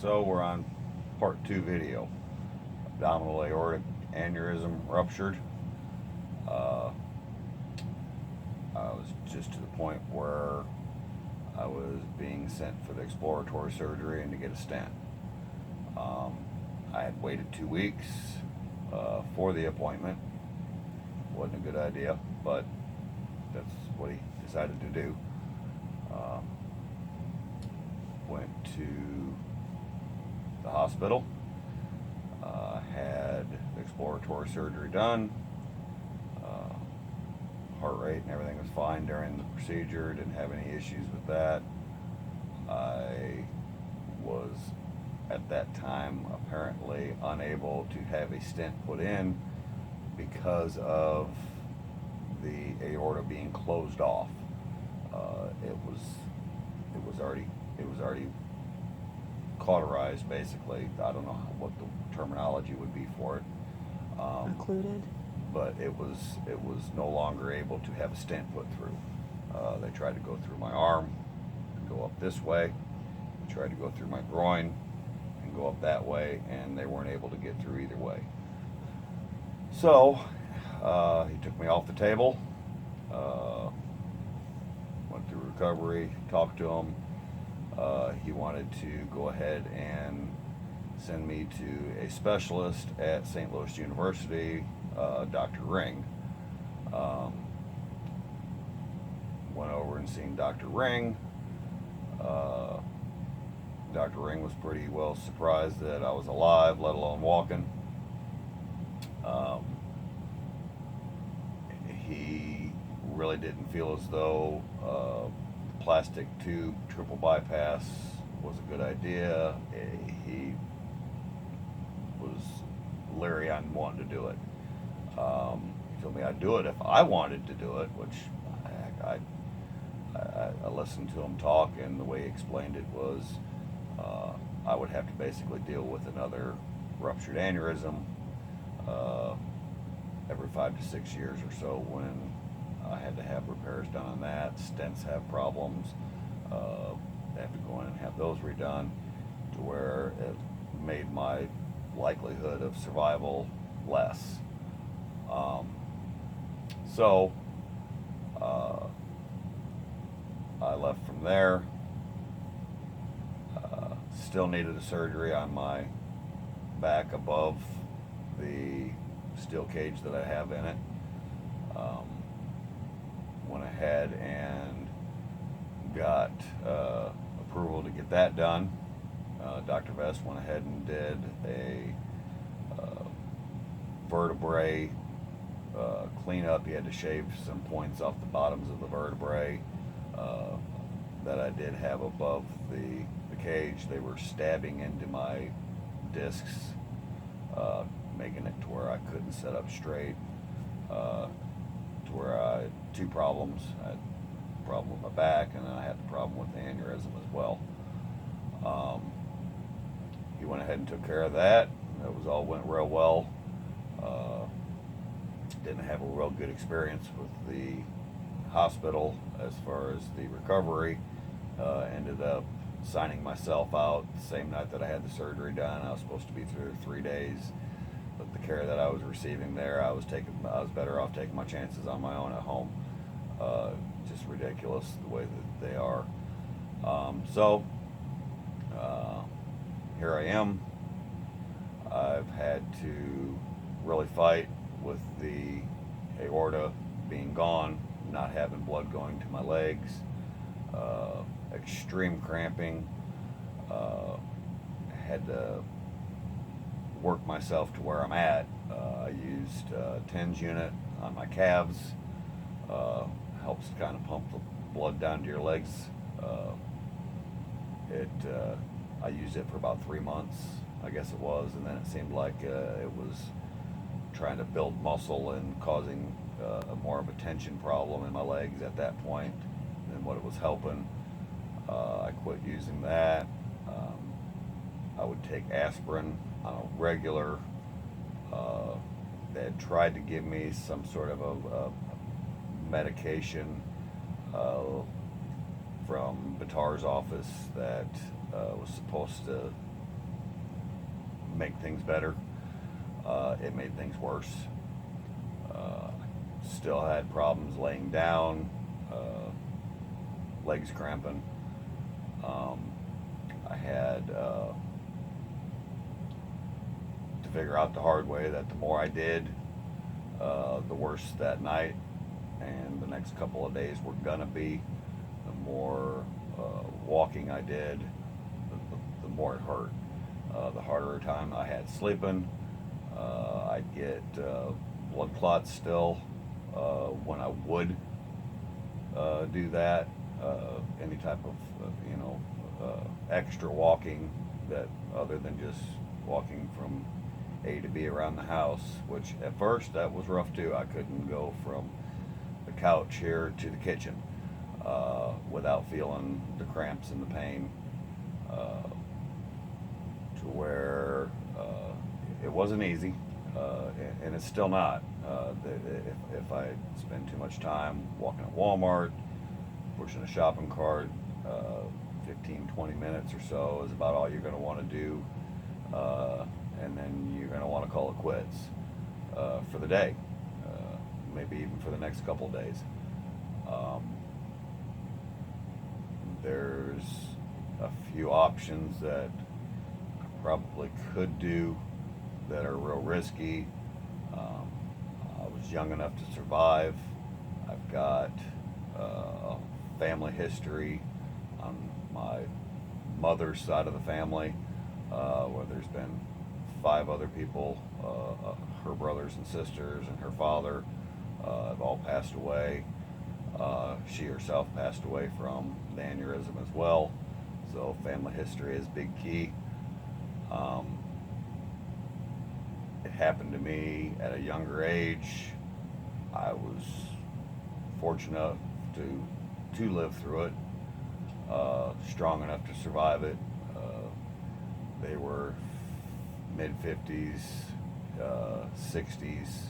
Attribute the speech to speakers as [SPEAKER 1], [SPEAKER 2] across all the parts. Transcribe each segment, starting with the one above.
[SPEAKER 1] So we're on part 2 video. Abdominal aortic aneurysm ruptured. I was just to the point where I was being sent for the exploratory surgery and to get a stent. I had waited 2 weeks for the appointment. Wasn't a good idea, but that's what he decided to do. Went to the hospital, had the exploratory surgery done. Heart rate and everything was fine during the procedure, didn't have any issues with that. I was at that time apparently unable to have a stent put in because of the aorta being closed off. It was already cauterized, basically. I don't know what the terminology would be for it.
[SPEAKER 2] Occluded.
[SPEAKER 1] But it was no longer able to have a stent put through. They tried to go through my arm and go up this way. They tried to go through my groin and go up that way, and they weren't able to get through either way. So he took me off the table, went through recovery, talked to him. He wanted to go ahead and send me to a specialist at St. Louis University, Dr. Ring. Went over and seen Dr. Ring. Dr. Ring was pretty well surprised that I was alive, let alone walking. He really didn't feel as though plastic tube triple bypass was a good idea. He was leery on wanting to do it. He told me I'd do it if I wanted to do it, which I listened to him talk, and the way he explained it was I would have to basically deal with another ruptured aneurysm every 5 to 6 years or so when I had to have repairs done on that. Stents have problems. They have to go in and have those redone, to where it made my likelihood of survival less. So I left from there. Still needed a surgery on my back above the steel cage that I have in it. Went ahead and got approval to get that done. Dr. Vest went ahead and did a vertebrae cleanup. He had to shave some points off the bottoms of the vertebrae that I did have above the cage. They were stabbing into my discs, making it to where I couldn't sit up straight, to where I had 2 problems. I had a problem with my back, and then I had the problem with the aneurysm as well. He went ahead and took care of that. Went real well. Didn't have a real good experience with the hospital as far as the recovery. Ended up signing myself out the same night that I had the surgery done. I was supposed to be through 3 days, but the care that I was receiving there, I was better off taking my chances on my own at home. Just ridiculous the way that they are. So here I am. I've had to really fight with the aorta being gone, not having blood going to my legs, extreme cramping. Had to work myself to where I'm at. I used a TENS unit on my calves. Helps kind of pump the blood down to your legs. I used it for about 3 months, I guess it was, and then it seemed like it was trying to build muscle and causing more of a tension problem in my legs at that point than what it was helping. I quit using that. I would take aspirin on a regular. They had tried to give me some sort of a medication from Batar's office that was supposed to make things better. It made things worse. Still had problems laying down, legs cramping. I had to figure out the hard way that the more I did, the worse that night and the next couple of days were gonna be. The more walking I did, the more it hurt. The harder time I had sleeping. I'd get blood clots still when I would do that. Any type of extra walking that other than just walking from A to B around the house, which at first that was rough too. I couldn't go from the couch here to the kitchen without feeling the cramps and the pain, to where it wasn't easy, and it's still not. If I spend too much time walking at Walmart, pushing a shopping cart, 15-20 minutes or so is about all you're going to want to do, and then you're going to want to call it quits for the day, maybe even for the next couple of days. There's a few options that I probably could do that are real risky. I was young enough to survive. I've got a family history on my mother's side of the family, where there's been 5 other people, her brothers and sisters and her father have all passed away. She herself passed away from the aneurysm as well, so family history is big key. It happened to me at a younger age. I was fortunate to live through it, strong enough to survive it. They were mid-50s, 60s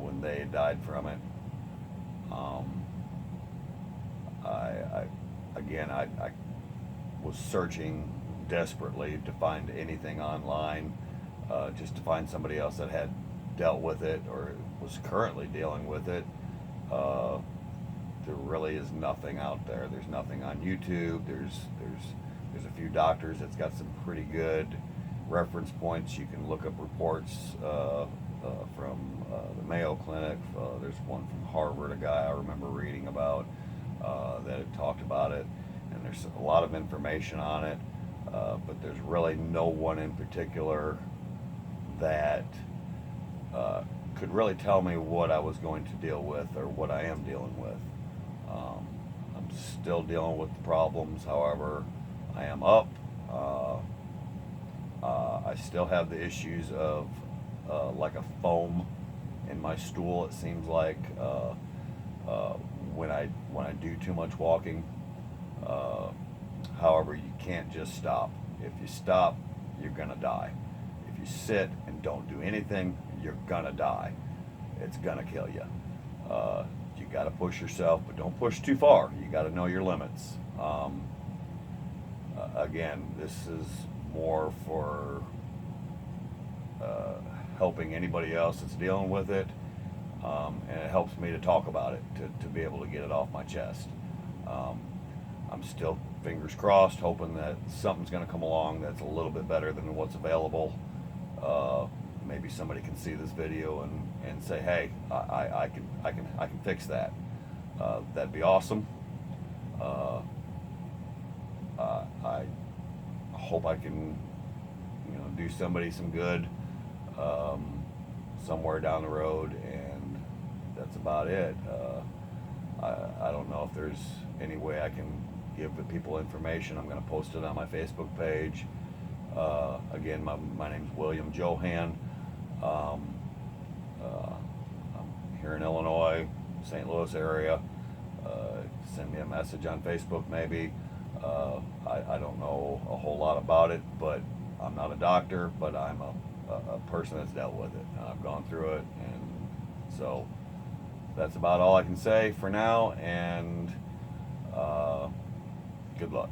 [SPEAKER 1] when they died from it. I was searching desperately to find anything online, just to find somebody else that had dealt with it or was currently dealing with it. There really is nothing out there. There's nothing on YouTube. There's a few doctors that's got some pretty good reference points. You can look up reports from the Mayo Clinic. There's one from Harvard, a guy I remember reading about that had talked about it, and there's a lot of information on it, but there's really no one in particular that could really tell me what I was going to deal with or what I am dealing with. I'm still dealing with the problems, however, I am up. I still have the issues of like a foam in my stool. It seems like when I do too much walking. However, you can't just stop. If you stop, you're gonna die. If you sit and don't do anything, you're gonna die. It's gonna kill you. You gotta push yourself, but don't push too far. You gotta know your limits. Again, this is more for helping anybody else that's dealing with it, and it helps me to talk about it, to be able to get it off my chest. I'm still, fingers crossed, hoping that something's going to come along that's a little bit better than what's available. Maybe somebody can see this video and say, hey, I can fix that. That'd be awesome. I hope I can do somebody some good somewhere down the road, and that's about it. I don't know if there's any way I can give the people information. I'm going to post it on my Facebook page. Again, my name's William Johan. I'm here in Illinois, St. Louis area. Send me a message on Facebook maybe. I don't know a whole lot about it, but I'm not a doctor, but I'm a person that's dealt with it. I've gone through it, and so that's about all I can say for now, and good luck.